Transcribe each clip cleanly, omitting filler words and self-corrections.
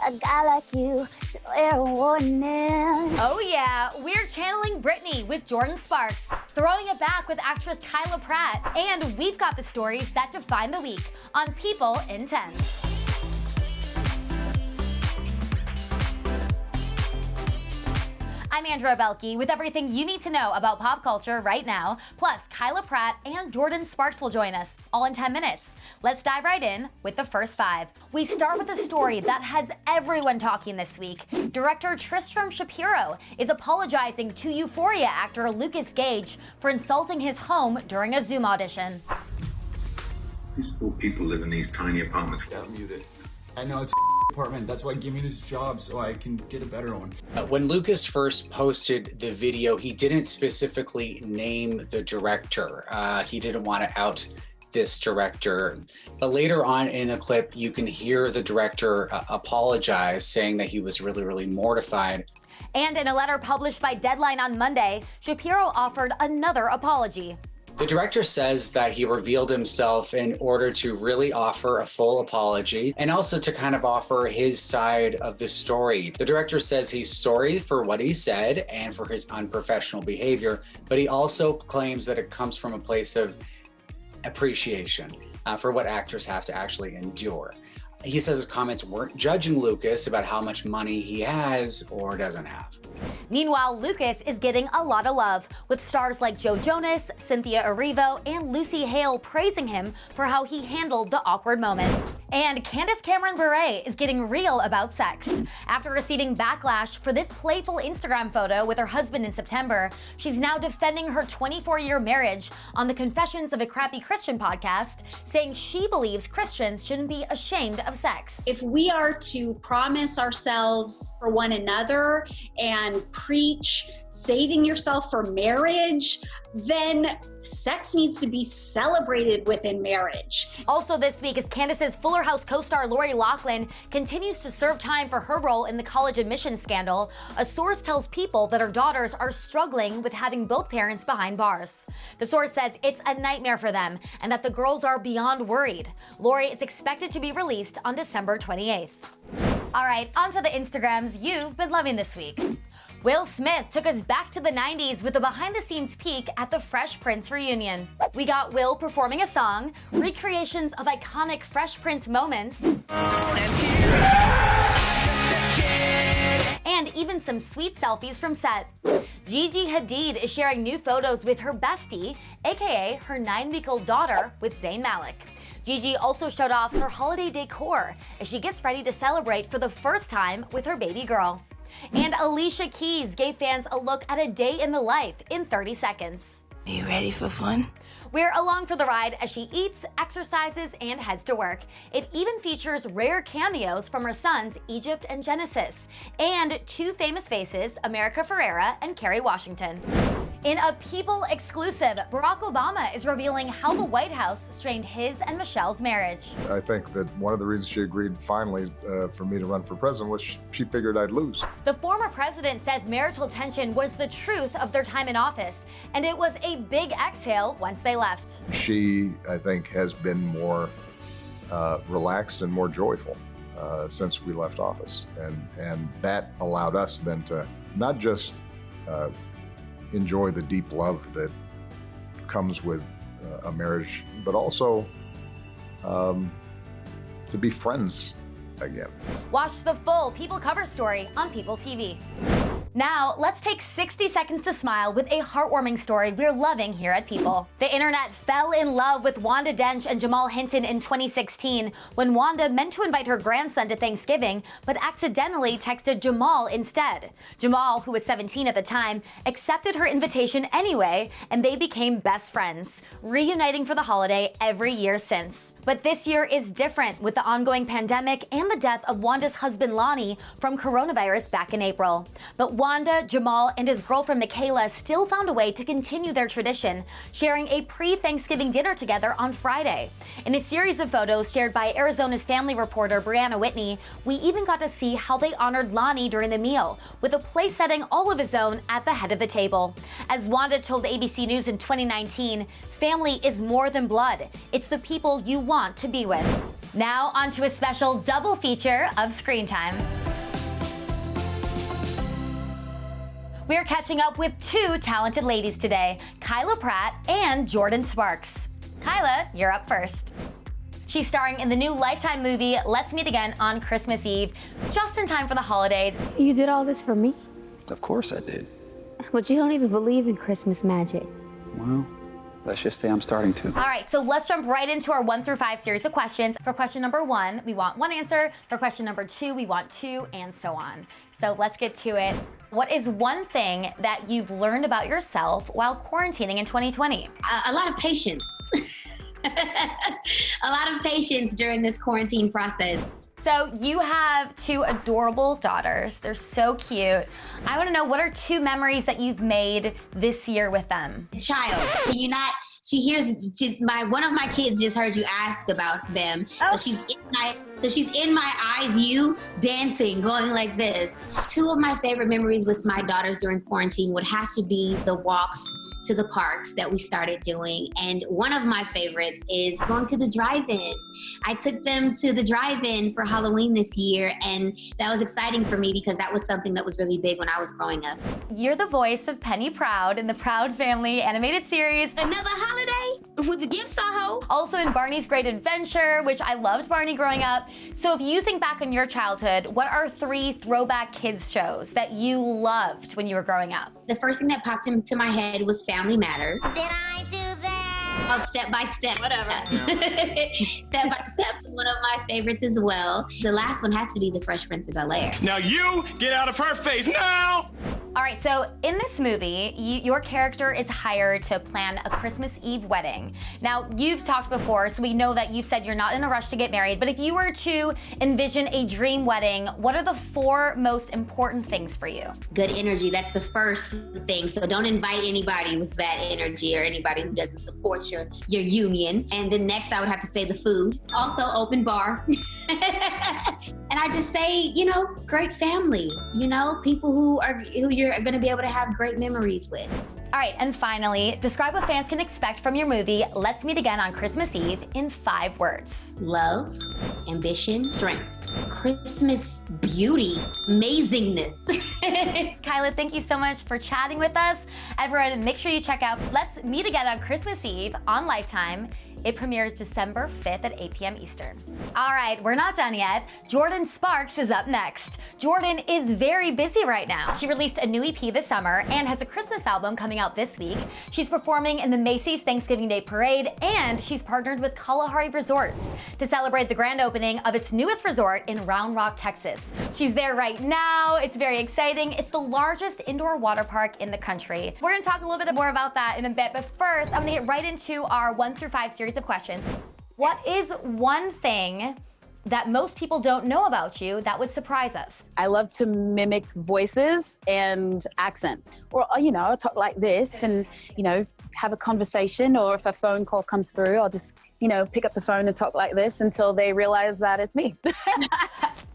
A guy like you should wear a warning. Oh yeah, we're channeling Britney with Jordin Sparks, throwing it back with actress KYLA Pratt, and we've got the stories that define the week on People in 10. I'm Andrea Boehlke with everything you need to know about pop culture right now. Plus, KYLA Pratt and Jordin Sparks will join us, all in 10 minutes. Let's dive right in with the first 5. We start with a story that has everyone talking this week. Director TRISTRAM SHAPEERO is apologizing to Euphoria actor Lukas Gage for insulting his home during a Zoom audition. These poor people live in these tiny apartments. Yeah, muted. I know it's apartment. That's why I give me this job so I can get a better one. When Lukas first posted the video, he didn't specifically name the director. He didn't want to out this director. But later on in the clip, you can hear the director apologize, saying that he was really mortified. And in a letter published by Deadline on Monday, SHAPEERO offered another apology. The director says that he revealed himself in order to really offer a full apology and also to kind of offer his side of the story. The director says he's sorry for what he said and for his unprofessional behavior, but he also claims that it comes from a place of appreciation for what actors have to actually endure. He says his comments weren't judging Lukas about how much money he has or doesn't have. Meanwhile, Lukas is getting a lot of love, with stars like Joe Jonas, Cynthia Erivo, and Lucy Hale praising him for how he handled the awkward moment. And Candace Bure is getting real about sex. After receiving backlash for this playful Instagram photo with her husband in September, she's now defending her 24-year marriage on the Confessions of a Crappy Christian podcast, saying she believes Christians shouldn't be ashamed of sex. If we are to promise ourselves for one another and preach saving yourself for marriage, then sex needs to be celebrated within marriage. Also this week, as Candace's Fuller House co-star Lori Loughlin continues to serve time for her role in the college admissions scandal, a source tells People that her daughters are struggling with having both parents behind bars. The source says it's a nightmare for them and that the girls are beyond worried. Lori is expected to be released on December 28th. All right, onto the Instagrams you've been loving this week. Will Smith took us back to the 90s with a behind-the-scenes peek at the Fresh Prince reunion. We got Will performing a song, recreations of iconic Fresh Prince moments, and even some sweet selfies from set. Gigi Hadid is sharing new photos with her bestie, aka her 9-week-old daughter, with Zayn Malik. Gigi also showed off her holiday decor as she gets ready to celebrate for the first time with her baby girl. And Alicia Keys gave fans a look at a day in the life in 30 seconds. Are you ready for fun? We're along for the ride as she eats, exercises, and heads to work. It even features rare cameos from her sons, Egypt and Genesis, and 2 famous faces, America Ferrera and Kerry Washington. In a People exclusive, Barack Obama is revealing how the White House strained his and Michelle's marriage. I think that one of the reasons she agreed finally for me to run for president was she figured I'd lose. The former president says marital tension was the truth of their time in office, and it was a big exhale once they left. She, I think, has been more relaxed and more joyful since we left office. And that allowed us then to not just enjoy the deep love that comes with a marriage, but also to be friends again. Watch the full People cover story on People TV. Now, let's take 60 seconds to smile with a heartwarming story we're loving here at People. The internet fell in love with Wanda Dench and Jamal Hinton in 2016 when Wanda meant to invite her grandson to Thanksgiving, but accidentally texted Jamal instead. Jamal, who was 17 at the time, accepted her invitation anyway, and they became best friends, reuniting for the holiday every year since. But this year is different with the ongoing pandemic and the death of Wanda's husband Lonnie from coronavirus back in April. But Wanda, Jamal, and his girlfriend KYLA still found a way to continue their tradition, sharing a pre-Thanksgiving dinner together on Friday. In a series of photos shared by Arizona's family reporter Brianna Whitney, we even got to see how they honored Lonnie during the meal, with a place setting all of his own at the head of the table. As Wanda told ABC News in 2019, family is more than blood. It's the people you want to be with. Now onto a special double feature of screen time. We are catching up with two talented ladies today, KYLA Pratt and Jordin Sparks. KYLA, you're up first. She's starring in the new Lifetime movie, Let's Meet Again on Christmas Eve, just in time for the holidays. You did all this for me? Of course I did. But you don't even believe in Christmas magic. Well, let's just say I'm starting to. All right, so let's jump right into our 1 through 5 series of questions. For question number 1, we want 1 answer. For question number 2, we want 2, and so on. So let's get to it. What is one thing that you've learned about yourself while quarantining in 2020? A lot of patience. A lot of patience during this quarantine process. So you have 2 adorable daughters. They're so cute. I want to know, what are 2 memories that you've made this year with them? Child, can you not? One of my kids just heard you ask about them. Oh. So she's in my eye view, dancing, going like this. 2 of my favorite memories with my daughters during quarantine would have to be the walks to the parks that we started doing. And one of my favorites is going to the drive-in. I took them to the drive-in for Halloween this year, and that was exciting for me because that was something that was really big when I was growing up. You're the voice of Penny Proud in the Proud Family animated series. Another holiday with the gifts, I hope. Also in Barney's Great Adventure, which I loved Barney growing up. So if you think back on your childhood, what are 3 throwback kids shows that you loved when you were growing up? The first thing that popped into my head was Family Matters. Did I do that? Oh, Step by Step. Whatever. Step by Step is one of my favorites as well. The last one has to be the Fresh Prince of Bel-Air. Now you get out of her face now! All right, so in this movie, your character is hired to plan a Christmas Eve wedding. Now, you've talked before, so we know that you've said you're not in a rush to get married, but if you were to envision a dream wedding, what are the 4 most important things for you? Good energy, that's the first thing. So don't invite anybody with bad energy or anybody who doesn't support your union. And then next, I would have to say the food. Also, open bar. And I just say, great family. People who you're going to be able to have great memories with. All right, and finally, describe what fans can expect from your movie, Let's Meet Again on Christmas Eve, in 5 words. Love, ambition, strength, Christmas beauty, amazingness. KYLA, thank you so much for chatting with us. Everyone, make sure you check out Let's Meet Again on Christmas Eve on Lifetime. It premieres December 5th at 8 p.m. Eastern. All right, we're not done yet. Jordin Sparks is up next. Jordin is very busy right now. She released a new EP this summer and has a Christmas album coming out this week. She's performing in the Macy's Thanksgiving Day Parade, and she's partnered with Kalahari Resorts to celebrate the grand opening of its newest resort in Round Rock, Texas. She's there right now. It's very exciting. It's the largest indoor water park in the country. We're gonna talk a little bit more about that in a bit, but first, I'm gonna get right into our 1 through 5 series of questions. What is one thing that most people don't know about you that would surprise us? I love to mimic voices and accents. Or, I'll talk like this and, have a conversation, or if a phone call comes through, I'll just, pick up the phone and talk like this until they realize that it's me.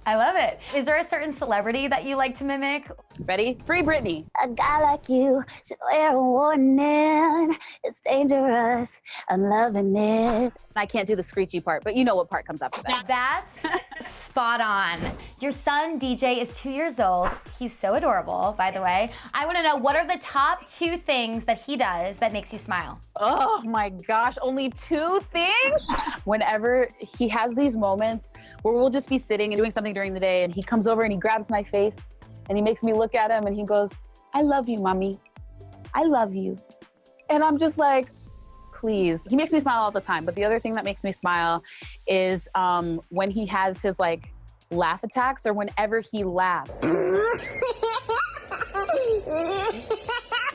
I love it. Is there a certain celebrity that you like to mimic? Ready? Free Britney. A guy like you should wear a warning. It's dangerous. I'm loving it. I can't do the screechy part, but you know what part comes after that. That's spot on. Your son, DJ, is 2 years old. He's so adorable, by the way. I want to know, what are the top 2 things that he does that makes you smile? Oh my gosh, only 2 things? Whenever he has these moments where we'll just be sitting and doing something during the day, and he comes over and he grabs my face and he makes me look at him and he goes, "I love you, mommy. I love you." And I'm just like, please. He makes me smile all the time. But the other thing that makes me smile is when he has his laugh attacks, or whenever he laughs.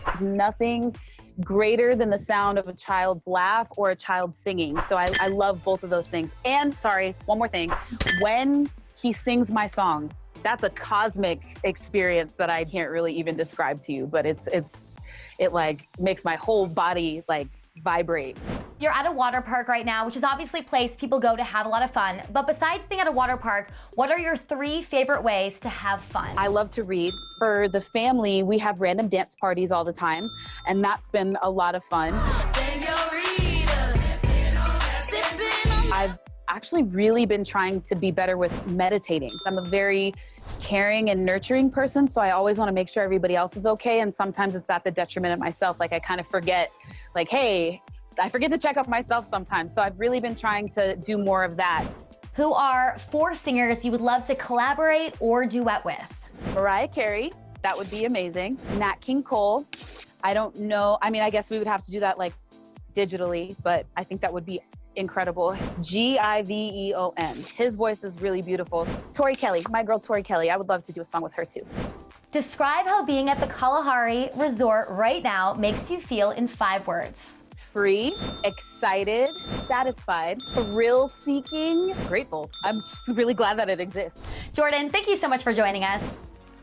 There's nothing greater than the sound of a child's laugh or a child singing. So I love both of those things. And sorry, one more thing. When he sings my songs, that's a cosmic experience that I can't really even describe to you, but it makes my whole body vibrate. You're at a water park right now, which is obviously a place people go to have a lot of fun. But besides being at a water park, what are your 3 favorite ways to have fun? I love to read. For the family, we have random dance parties all the time, and that's been a lot of fun. actually really been trying to be better with meditating. I'm a very caring and nurturing person, so I always want to make sure everybody else is okay, and sometimes it's at the detriment of myself. Like I kind of forget, like, hey, I forget to check up myself sometimes. So I've really been trying to do more of that. Who are 4 singers you would love to collaborate or duet with? Mariah Carey, that would be amazing. Nat King Cole, I don't know. I mean, I guess we would have to do that like digitally, but I think that would be incredible. Giveon. His voice is really beautiful. Tori Kelly, my girl Tori Kelly. I would love to do a song with her too. Describe how being at the Kalahari Resort right now makes you feel in 5 words. Free, excited, satisfied, thrill-seeking, grateful. I'm just really glad that it exists. Jordin, thank you so much for joining us.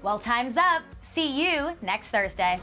Well, time's up. See you next Thursday.